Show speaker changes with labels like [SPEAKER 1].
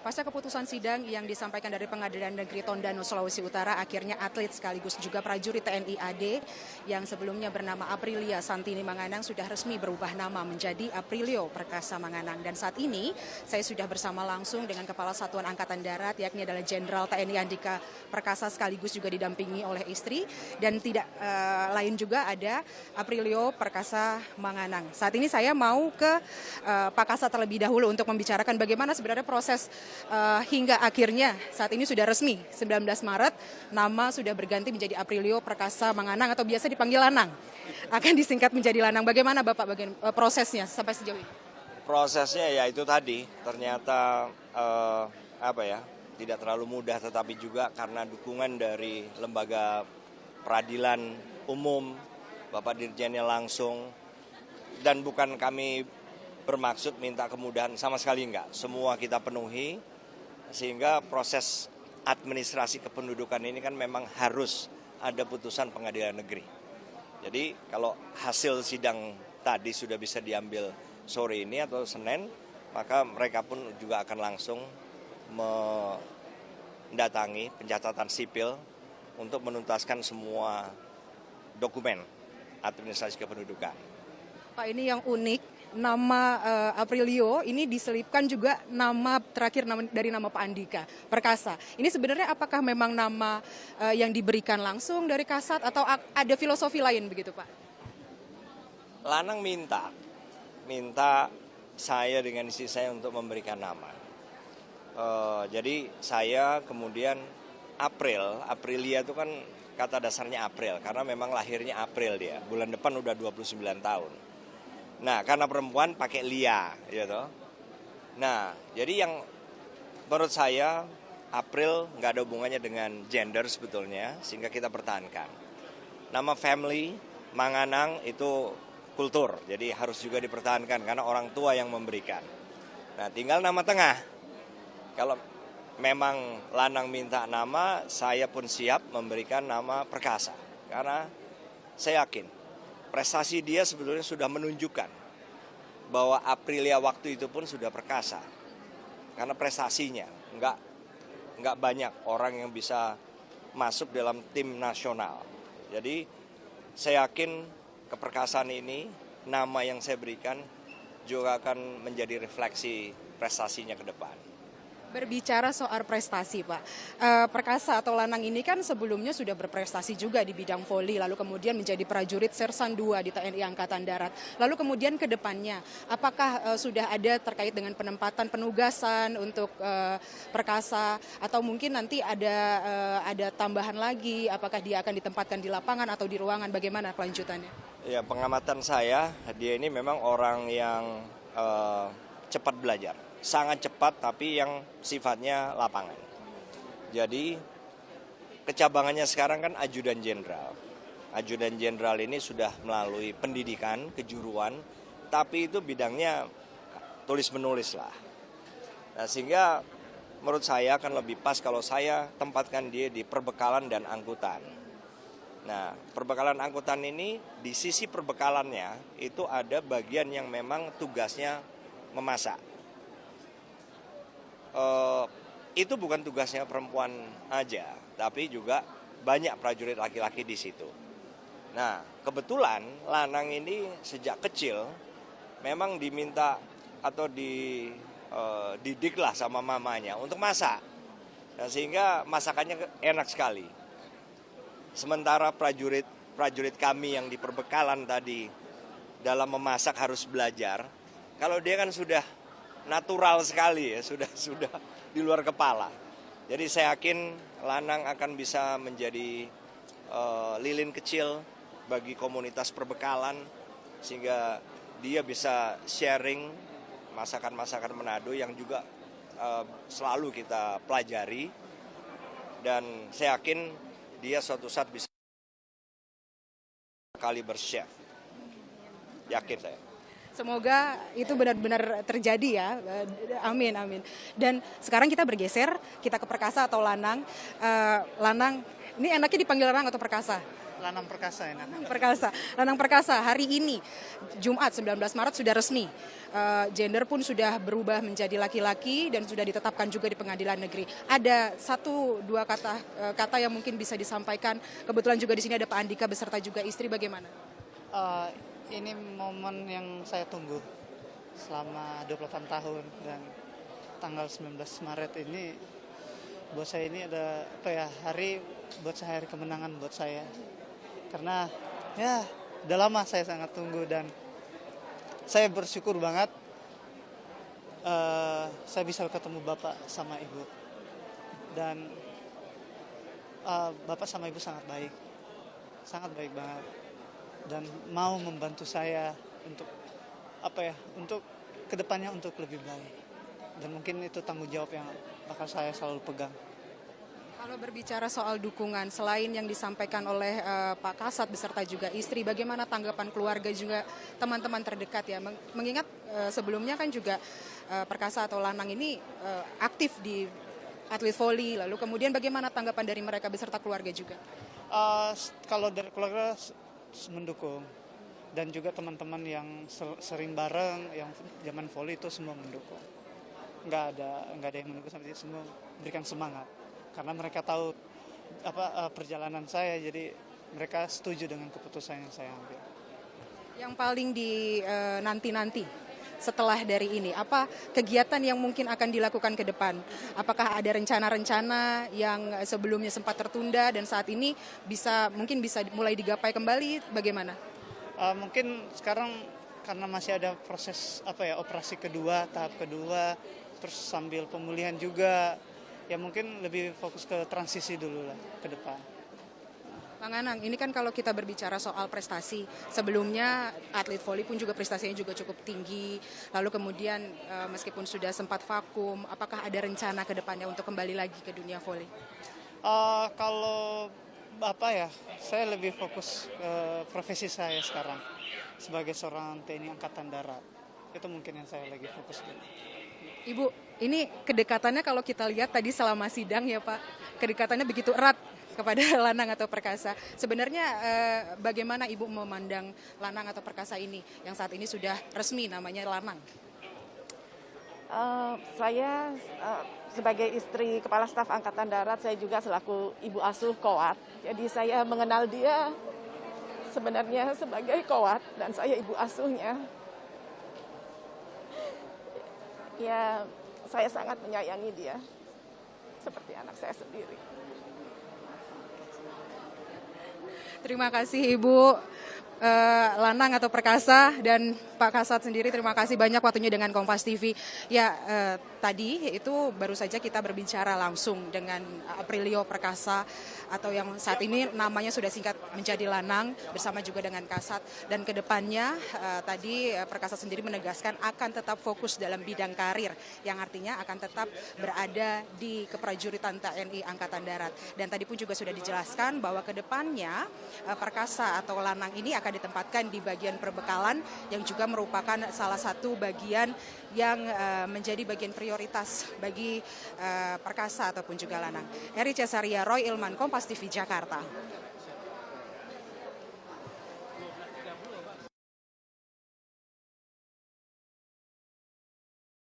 [SPEAKER 1] Pasca keputusan sidang yang disampaikan dari Pengadilan Negeri Tondano, Sulawesi Utara, akhirnya atlet sekaligus juga prajurit TNI AD yang sebelumnya bernama Aprilia Santini Manganang sudah resmi berubah nama menjadi Aprilio Perkasa Manganang. Dan saat ini saya sudah bersama langsung dengan Kepala Satuan Angkatan Darat, yakni adalah Jenderal TNI Andika Perkasa, sekaligus juga didampingi oleh istri, dan tidak lain juga ada Aprilio Perkasa Manganang. Saat ini saya mau ke Pak Kasat terlebih dahulu untuk membicarakan bagaimana sebenarnya proses hingga akhirnya saat ini sudah resmi 19 Maret nama sudah berganti menjadi Aprilio Perkasa Manganang atau biasa dipanggil Lanang. Akan disingkat menjadi Lanang. Bagaimana Bapak prosesnya sampai sejauh ini?
[SPEAKER 2] Prosesnya ya itu tadi, ternyata tidak terlalu mudah, tetapi juga karena dukungan dari lembaga peradilan umum, Bapak Dirjennya langsung, dan bukan kami bermaksud minta kemudahan, sama sekali enggak. Semua kita penuhi, sehingga proses administrasi kependudukan ini kan memang harus ada putusan pengadilan negeri. Jadi kalau hasil sidang tadi sudah bisa diambil sore ini atau Senin, maka mereka pun juga akan langsung mendatangi pencatatan sipil untuk menuntaskan semua dokumen administrasi kependudukan.
[SPEAKER 1] Pak, ini yang unik, nama Aprilio ini diselipkan juga nama terakhir dari nama Pak Andika Perkasa. Ini sebenarnya apakah memang nama yang diberikan langsung dari Kasat atau ada filosofi lain begitu Pak?
[SPEAKER 2] Lanang minta saya dengan istri saya untuk memberikan nama. Jadi saya kemudian Aprilia itu kan kata dasarnya April, karena memang lahirnya April dia. Bulan depan udah 29 tahun. Nah, karena perempuan pakai Lia, gitu. Nah, jadi yang menurut saya April nggak ada hubungannya dengan gender sebetulnya, sehingga kita pertahankan. Nama family, Manganang itu kultur, jadi harus juga dipertahankan karena orang tua yang memberikan. Nah, tinggal nama tengah. Kalau memang Lanang minta nama, saya pun siap memberikan nama Perkasa. Karena saya yakin prestasi dia sebetulnya sudah menunjukkan bahwa Aprilia waktu itu pun sudah perkasa. Karena prestasinya, nggak banyak orang yang bisa masuk dalam tim nasional. Jadi saya yakin keperkasaan ini, nama yang saya berikan juga akan menjadi refleksi prestasinya ke depan.
[SPEAKER 1] Berbicara soal prestasi Pak, Perkasa atau Lanang ini kan sebelumnya sudah berprestasi juga di bidang voli, lalu kemudian menjadi prajurit Sersan II di TNI Angkatan Darat. Lalu kemudian ke depannya, apakah sudah ada terkait dengan penempatan penugasan untuk Perkasa, atau mungkin nanti ada tambahan lagi, apakah dia akan ditempatkan di lapangan atau di ruangan, bagaimana kelanjutannya?
[SPEAKER 2] Ya, pengamatan saya, dia ini memang orang yang cepat belajar. Sangat cepat, tapi yang sifatnya lapangan. Jadi kecabangannya sekarang kan ajudan jenderal. Ajudan jenderal ini sudah melalui pendidikan, kejuruan, tapi itu bidangnya tulis-menulis lah. Nah, sehingga menurut saya akan lebih pas kalau saya tempatkan dia di perbekalan dan angkutan. Nah, perbekalan angkutan ini, di sisi perbekalannya itu ada bagian yang memang tugasnya memasak. Itu bukan tugasnya perempuan aja, tapi juga banyak prajurit laki-laki di situ. Nah, kebetulan Lanang ini sejak kecil memang diminta atau dididiklah sama mamanya untuk masak. Nah, sehingga masakannya enak sekali. Sementara prajurit kami yang di perbekalan tadi dalam memasak harus belajar, kalau dia kan sudah natural sekali ya, sudah di luar kepala. Jadi saya yakin Lanang akan bisa menjadi lilin kecil bagi komunitas perbekalan, sehingga dia bisa sharing masakan-masakan Manado yang juga selalu kita pelajari, dan saya yakin dia suatu saat bisa kaliber chef. Yakin saya.
[SPEAKER 1] Semoga itu benar-benar terjadi ya, amin, amin. Dan sekarang kita bergeser, kita ke Perkasa atau Lanang. Lanang, ini enaknya dipanggil Lanang atau Perkasa?
[SPEAKER 3] Lanang Perkasa ya.
[SPEAKER 1] Lanang Perkasa hari ini Jumat 19 Maret sudah resmi. Gender pun sudah berubah menjadi laki-laki dan sudah ditetapkan juga di pengadilan negeri. Ada satu dua kata yang mungkin bisa disampaikan. Kebetulan juga di sini ada Pak Andika beserta juga istri, bagaimana?
[SPEAKER 3] Ini momen yang saya tunggu selama 28 tahun, dan tanggal 19 Maret ini buat saya ini ada hari kemenangan buat saya. Karena ya udah lama saya sangat tunggu, dan saya bersyukur banget saya bisa ketemu Bapak sama Ibu. Dan Bapak sama Ibu sangat baik banget, dan mau membantu saya untuk untuk kedepannya untuk lebih baik. Dan mungkin itu tanggung jawab yang bakal saya selalu pegang.
[SPEAKER 1] Kalau berbicara soal dukungan, selain yang disampaikan oleh Pak Kasat beserta juga istri, bagaimana tanggapan keluarga juga teman-teman terdekat ya? Mengingat sebelumnya kan juga Perkasa atau Lanang ini aktif di atlet voli, lalu kemudian bagaimana tanggapan dari mereka beserta keluarga juga?
[SPEAKER 3] Kalau dari keluarga mendukung, dan juga teman-teman yang sering bareng, yang zaman voli itu semua mendukung. Nggak ada yang mendukung, sampai semua berikan semangat. Karena mereka tahu perjalanan saya, jadi mereka setuju dengan keputusan yang saya ambil.
[SPEAKER 1] Yang paling nanti setelah dari ini, apa kegiatan yang mungkin akan dilakukan ke depan? Apakah ada rencana-rencana yang sebelumnya sempat tertunda dan saat ini mungkin bisa mulai digapai kembali? Bagaimana?
[SPEAKER 3] Mungkin sekarang karena masih ada proses operasi kedua, tahap kedua, terus sambil pemulihan juga. Ya mungkin lebih fokus ke transisi dulu lah ke depan.
[SPEAKER 1] Bang Anang, ini kan kalau kita berbicara soal prestasi, sebelumnya atlet voli pun juga prestasinya juga cukup tinggi. Lalu kemudian meskipun sudah sempat vakum, apakah ada rencana ke depannya untuk kembali lagi ke dunia voli?
[SPEAKER 3] Kalau saya lebih fokus ke profesi saya sekarang sebagai seorang TNI Angkatan Darat. Itu mungkin yang saya lagi fokus dulu.
[SPEAKER 1] Ibu, ini kedekatannya kalau kita lihat tadi selama sidang ya Pak, kedekatannya begitu erat kepada Lanang atau Perkasa. Sebenarnya bagaimana Ibu memandang Lanang atau Perkasa ini yang saat ini sudah resmi namanya Lanang?
[SPEAKER 4] Saya sebagai istri Kepala Staf Angkatan Darat, saya juga selaku ibu asuh Kowat. Jadi saya mengenal dia sebenarnya sebagai Kowat dan saya ibu asuhnya. Ya, saya sangat menyayangi dia seperti anak saya sendiri.
[SPEAKER 1] Terima kasih Ibu Lanang atau Perkasa, dan Pak Kasat sendiri terima kasih banyak waktunya dengan Kompas TV. Ya, tadi itu baru saja kita berbicara langsung dengan Aprilio Perkasa atau yang saat ini namanya sudah singkat menjadi Lanang, bersama juga dengan Kasat. Dan kedepannya tadi Perkasa sendiri menegaskan akan tetap fokus dalam bidang karir, yang artinya akan tetap berada di keprajuritan TNI Angkatan Darat. Dan tadi pun juga sudah dijelaskan bahwa kedepannya Perkasa atau Lanang ini akan ditempatkan di bagian perbekalan yang juga merupakan salah satu bagian yang menjadi bagian prioritas bagi Perkasa ataupun juga Lanang. Eri Cesaria, Roy Ilman, Kompas TV, Jakarta.